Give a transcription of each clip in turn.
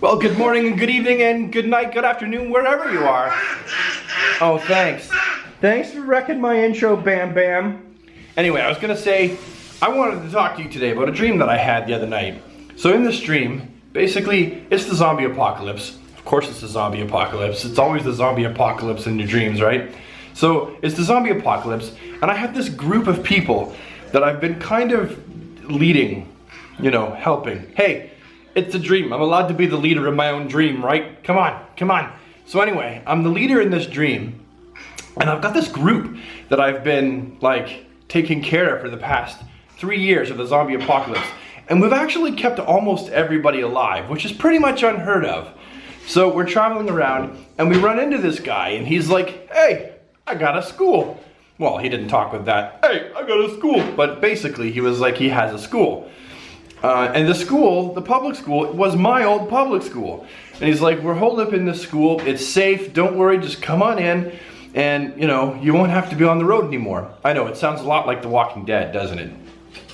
Well, good morning and good evening and good night, good afternoon, wherever you are. Oh, thanks. Thanks for wrecking my intro, Bam Bam. Anyway, I was gonna say, I wanted to talk to you today about a dream that I had the other night. So in this dream, basically, it's the zombie apocalypse. Of course it's the zombie apocalypse. It's always the zombie apocalypse in your dreams, right? So it's the zombie apocalypse, and I have this group of people that I've been kind of leading, you know, helping. Hey, it's a dream. I'm allowed to be the leader of my own dream, right? Come on, come on. So anyway, I'm the leader in this dream, and I've got this group that I've been like taking care of for the past 3 years of the zombie apocalypse. And we've actually kept almost everybody alive, which is pretty much unheard of. So we're traveling around and we run into this guy and he's like, hey, I got a school. Well, he didn't talk with that, hey, I got a school. But basically he was like, he has a school. And the school, the public school, was my old public school. And he's like, we're holed up in this school, it's safe, don't worry, just come on in. And, you know, you won't have to be on the road anymore. I know, it sounds a lot like The Walking Dead, doesn't it?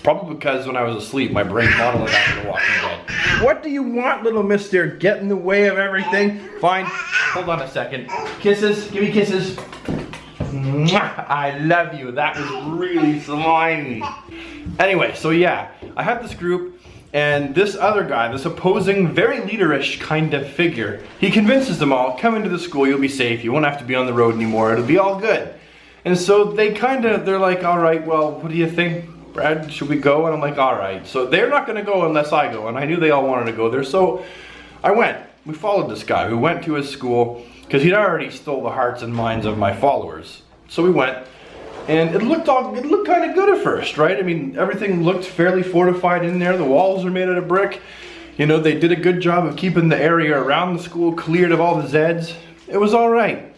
Probably because when I was asleep, my brain modeled after The Walking Dead. What do you want, little mister? Get in the way of everything? Fine, hold on a second. Kisses, give me kisses. Mwah, I love you, that was really slimy. Anyway, so yeah, I had this group, and this other guy, this opposing, very leaderish kind of figure, he convinces them all, come into the school, you'll be safe, you won't have to be on the road anymore, it'll be all good. And so they're like, all right, well, what do you think, Brad, should we go? And I'm like, all right. So they're not gonna go unless I go, and I knew they all wanted to go there, so I went. We followed this guy who went to his school, because he'd already stole the hearts and minds of my followers. So we went, and it looked kind of good at first, right? I mean, everything looked fairly fortified in there. The walls are made out of brick. You know, they did a good job of keeping the area around the school cleared of all the Zeds. It was all right.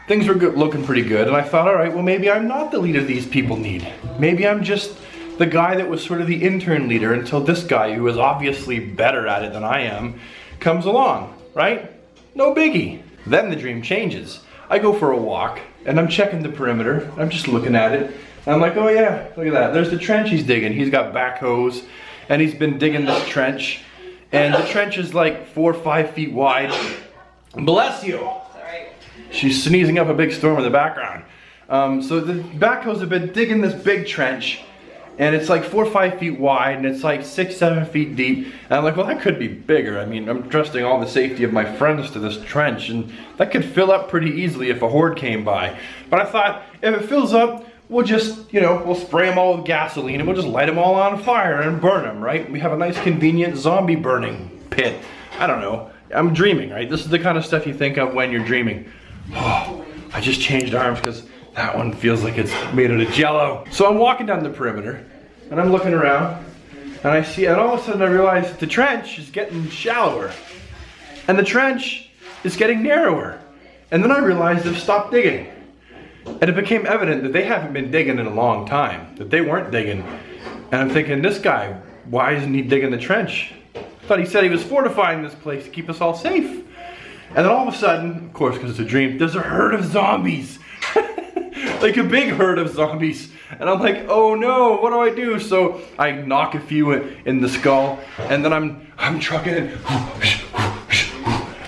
Things were looking pretty good, and I thought, all right, well, maybe I'm not the leader these people need. Maybe I'm just the guy that was sort of the intern leader until this guy, who is obviously better at it than I am, comes along, right? No biggie. Then the dream changes. I go for a walk, and I'm checking the perimeter. I'm just looking at it. And I'm like, oh yeah, look at that. There's the trench he's digging. He's got backhoes, and he's been digging this trench. And the trench is like 4 or 5 feet wide. Bless you. Sorry. She's sneezing up a big storm in the background. So the backhoes have been digging this big trench, and it's like 4 or 5 feet wide, and it's like 6 or 7 feet deep. And I'm like, well, that could be bigger. I mean, I'm trusting all the safety of my friends to this trench, and that could fill up pretty easily if a horde came by. But I thought, if it fills up, we'll just, you know, we'll spray them all with gasoline, and we'll just light them all on fire and burn them, right? We have a nice convenient zombie burning pit. I don't know. I'm dreaming, right? This is the kind of stuff you think of when you're dreaming. Oh, I just changed arms because that one feels like it's made out of jello. So I'm walking down the perimeter, and I'm looking around, and I see, and all of a sudden I realize that the trench is getting shallower, and the trench is getting narrower. And then I realized they've stopped digging. And it became evident that they haven't been digging in a long time, that they weren't digging. And I'm thinking, this guy, why isn't he digging the trench? I thought he said he was fortifying this place to keep us all safe. And then all of a sudden, of course, because it's a dream, there's a herd of zombies. Like a big herd of zombies. And I'm like, oh no, what do I do? So I knock a few in the skull, and then I'm trucking it.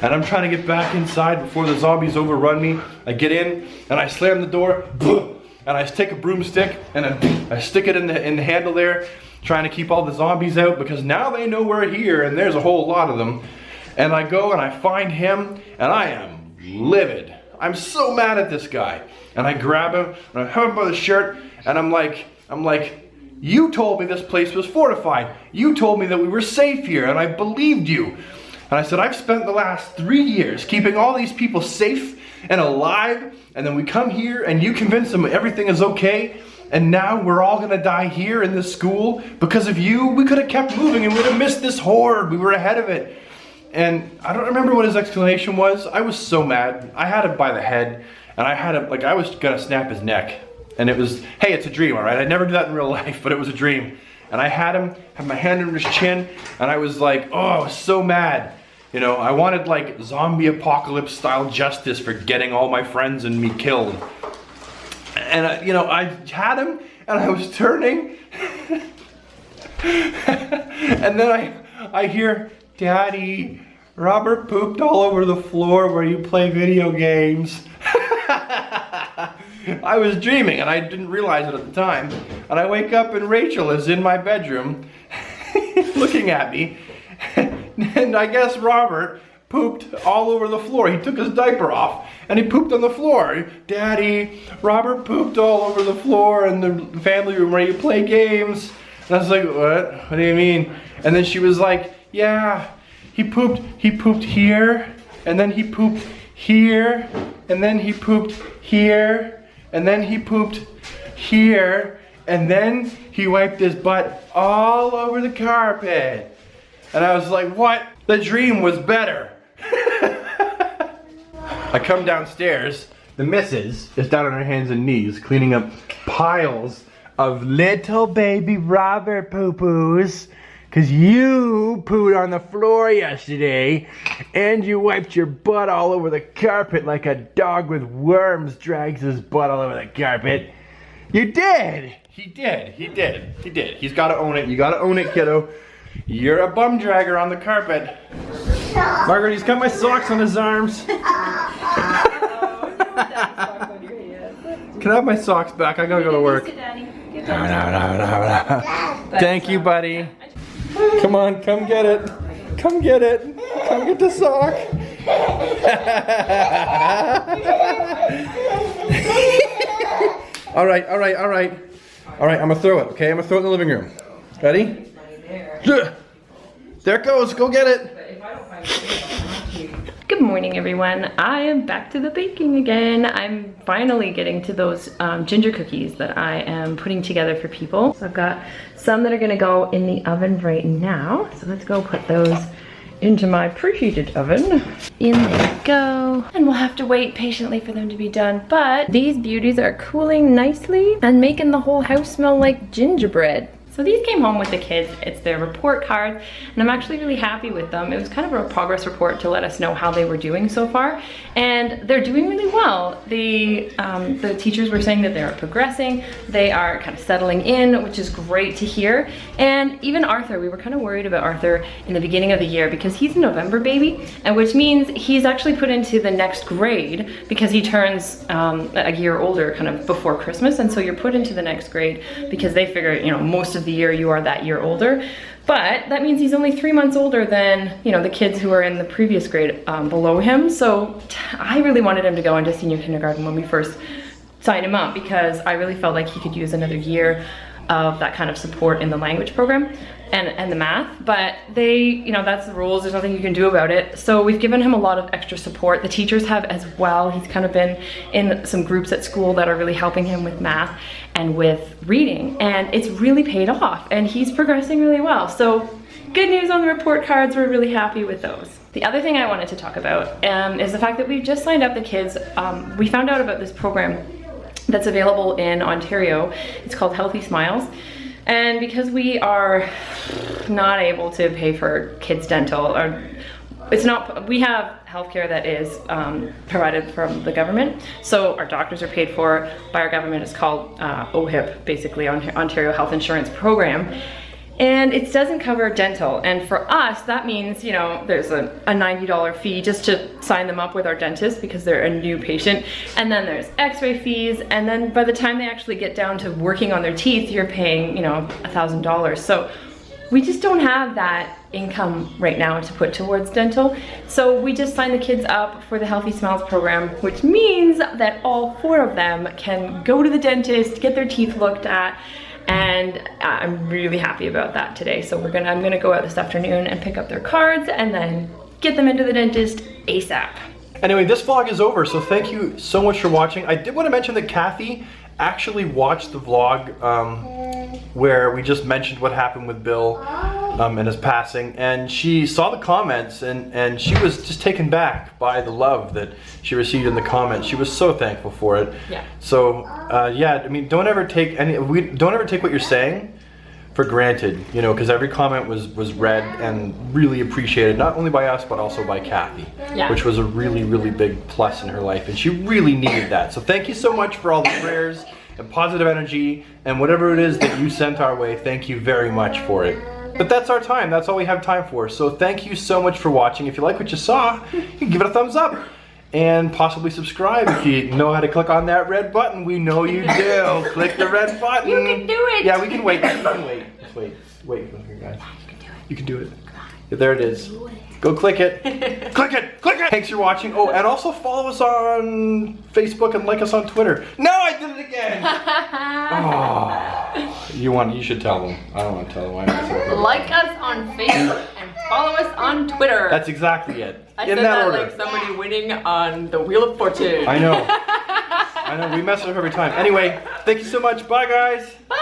And I'm trying to get back inside before the zombies overrun me. I get in, and I slam the door, and I take a broomstick, and I stick it in the handle there, trying to keep all the zombies out, because now they know we're here, and there's a whole lot of them. And I go and I find him, and I am livid. I'm so mad at this guy. And I grab him, and I have him by the shirt, and I'm like, you told me this place was fortified. You told me that we were safe here, and I believed you. And I said, I've spent the last 3 years keeping all these people safe and alive, and then we come here and you convince them everything is okay, and now we're all gonna die here in this school because of you. We could have kept moving and we would have missed this horde. We were ahead of it. And I don't remember what his explanation was. I was so mad. I had him by the head, and I had him, like, I was gonna snap his neck. And it was, hey, it's a dream, all right? I'd never do that in real life, but it was a dream. And I had him, had my hand under his chin, and I was like, oh, I was so mad. You know, I wanted like zombie apocalypse style justice for getting all my friends and me killed. And you know, I had him, and I was turning, and then I hear, Daddy, Robert pooped all over the floor where you play video games. I was dreaming and I didn't realize it at the time. And I wake up and Rachel is in my bedroom looking at me. And I guess Robert pooped all over the floor. He took his diaper off and he pooped on the floor. Daddy, Robert pooped all over the floor in the family room where you play games. And I was like, what? What do you mean? And then she was like, yeah, he pooped here, and then he pooped here, and then he pooped here, and then he pooped here, and then he wiped his butt all over the carpet. And I was like, what? The dream was better. I come downstairs, the missus is down on her hands and knees cleaning up piles of little baby Robert poo-poos, cause you pooed on the floor yesterday and you wiped your butt all over the carpet like a dog with worms drags his butt all over the carpet. You did! He did. He's gotta own it. You gotta own it, kiddo. You're a bum dragger on the carpet. Margaret, he's got my socks on his arms. Can I have my socks back? I gotta go to work. No. Thank you, buddy. Come on, come get it. Come get it. Come get the sock. All right. I'm gonna throw it, okay? I'm gonna throw it in the living room. Ready? There it goes. Go get it. Good morning, everyone. I am back to the baking again. I'm finally getting to those ginger cookies that I am putting together for people. So I've got some that are gonna go in the oven right now. So let's go put those into my preheated oven. In they go. And we'll have to wait patiently for them to be done. But these beauties are cooling nicely and making the whole house smell like gingerbread. So these came home with the kids. It's their report cards, and I'm actually really happy with them. It was kind of a progress report to let us know how they were doing so far, and they're doing really well. The teachers were saying that they are progressing. They are kind of settling in, which is great to hear. And even Arthur, we were kind of worried about Arthur in the beginning of the year because he's a November baby, and which means he's actually put into the next grade because he turns a year older kind of before Christmas, and so you're put into the next grade because they figure, you know, most of the year you are that year older. But that means he's only 3 months older than, you know, the kids who are in the previous grade below him. So I really wanted him to go into senior kindergarten when we first signed him up because I really felt like he could use another year of that kind of support in the language program and the math, but they, you know, that's the rules. There's nothing you can do about it. So we've given him a lot of extra support. The teachers have as well. He's kind of been in some groups at school that are really helping him with math and with reading, and it's really paid off, and he's progressing really well. So good news on the report cards. We're really happy with those. The other thing I wanted to talk about is the fact that we've just signed up the kids. We found out about this program that's available in Ontario. It's called Healthy Smiles. And because we are not able to pay for kids' dental, or we have healthcare that is provided from the government. So our doctors are paid for by our government. It's called OHIP, basically Ontario Health Insurance Program. And it doesn't cover dental. And for us, that means, you know, there's a $90 fee just to sign them up with our dentist because they're a new patient. And then there's x-ray fees. And then by the time they actually get down to working on their teeth, you're paying, you know, $1,000. So we just don't have that income right now to put towards dental. So we just signed the kids up for the Healthy Smiles program, which means that all 4 of them can go to the dentist, get their teeth looked at, and I'm really happy about that today. So I'm gonna go out this afternoon and pick up their cards and then get them into the dentist ASAP. Anyway, this vlog is over, so thank you so much for watching. I did want to mention that Kathy actually watched the vlog where we just mentioned what happened with Bill and his passing, and she saw the comments and she was just taken back by the love that she received in the comments. She was so thankful for it. Yeah. So yeah, I mean, don't ever take what you're saying for granted, you know, because every comment was read and really appreciated, not only by us but also by Kathy, yeah, which was a really, really big plus in her life, and she really needed that. So thank you so much for all the prayers and positive energy and whatever it is that you sent our way. Thank you very much for it. But that's our time. That's all we have time for. So thank you so much for watching. If you like what you saw, you can give it a thumbs up. And possibly subscribe if you know how to click on that red button. We know you do. Click the red button. You can do it. Yeah, we can wait. We can wait. Just wait. Wait, here, guys. You can do it. Yeah, there it is. Go click it. Click it. Click it. Thanks for watching. Oh, and also follow us on Facebook and like us on Twitter. No, I did it again. Oh, you should tell them. I don't want to tell them. Like us on Facebook and follow us on Twitter. That's exactly it. I In said that that order. like somebody winning on the Wheel of Fortune. I know. I know. We mess it up every time. Anyway, thank you so much. Bye, guys. Bye.